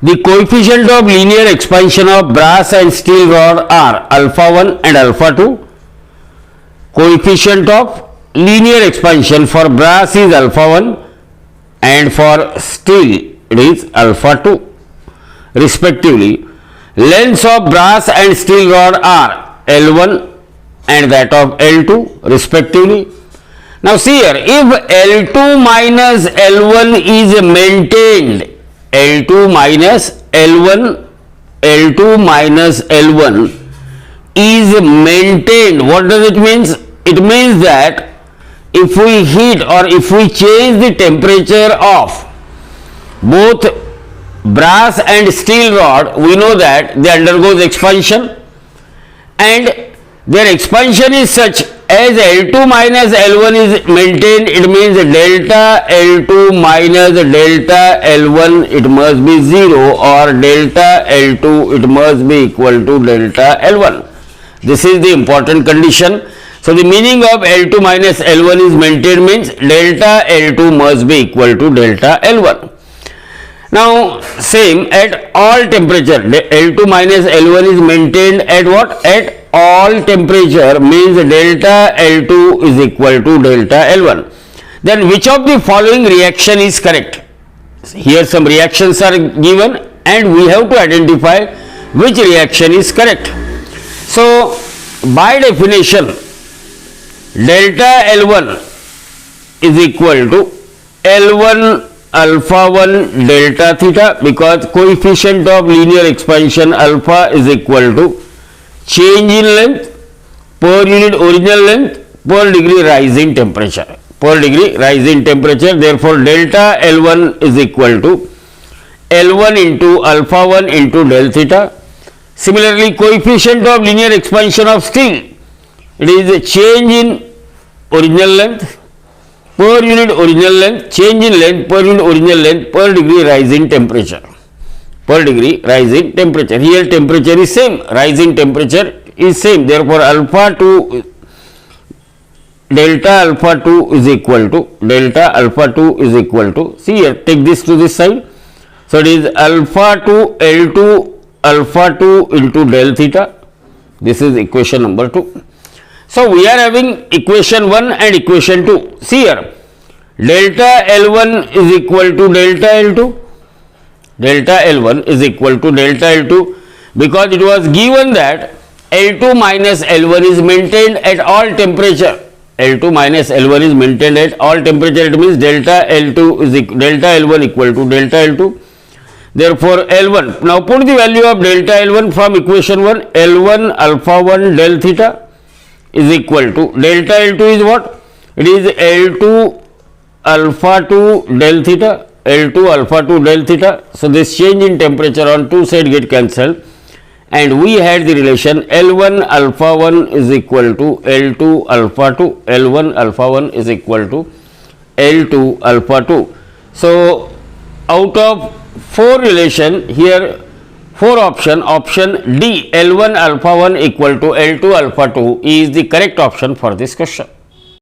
The coefficient of linear expansion of brass and steel rod are alpha 1 and alpha 2. Coefficient of linear expansion for brass is alpha 1 and for steel it is alpha 2 respectively. Lengths of brass and steel rod are L1 and that of L2 respectively. Now see here, if L2 minus L1 is maintained, L2 minus L1 is maintained, what does it mean? It means that if we heat or if we change the temperature of both brass and steel rod, we know that they undergoes expansion, and their expansion is such as L2 minus L1 is maintained, it means delta L2 minus delta L1 it must be 0 or delta L2 it must be equal to delta L1. This is the important condition. So the meaning of L2 minus L1 is maintained means delta L2 must be equal to delta L1. Now same at all temperature, L2 minus L1 is maintained at what? At all temperature means delta L2 is equal to delta L1. Then which of the following reaction is correct? Here some reactions are given and we have to identify which reaction is correct. So by definition, delta L1 is equal to L1 alpha 1 delta theta, because coefficient of linear expansion alpha is equal to change in length per unit original length per degree rise in temperature, therefore delta L1 is equal to L1 into alpha 1 into del theta. Similarly, coefficient of linear expansion of steel, it is a change in original length per unit original length, change in length per unit original length per degree rise in temperature, Here temperature is same, rise in temperature is same, therefore delta alpha 2 is equal to, see here, take this to this side. So it is alpha 2 L2 alpha 2 into del theta. This is equation number 2. So we are having equation 1 and equation 2. See here, delta L1 is equal to delta L2. Delta L1 is equal to delta L2 because it was given that L2 minus L1 is maintained at all temperature. L2 minus L1 is maintained at all temperature. It means delta L2 is delta L1 equal to delta L2. Therefore L1. Now put the value of delta L1 from equation 1. L1 alpha 1 del theta is equal to delta L2 is what? It is L2 alpha 2 del theta. So this change in temperature on two sides get cancelled, and we had the relation L1 alpha 1 is equal to L2 alpha 2. L1 alpha 1 is equal to L2 alpha 2. So out of 4 relation, here 4 option D L1 alpha 1 equal to L2 alpha 2 is the correct option for this question.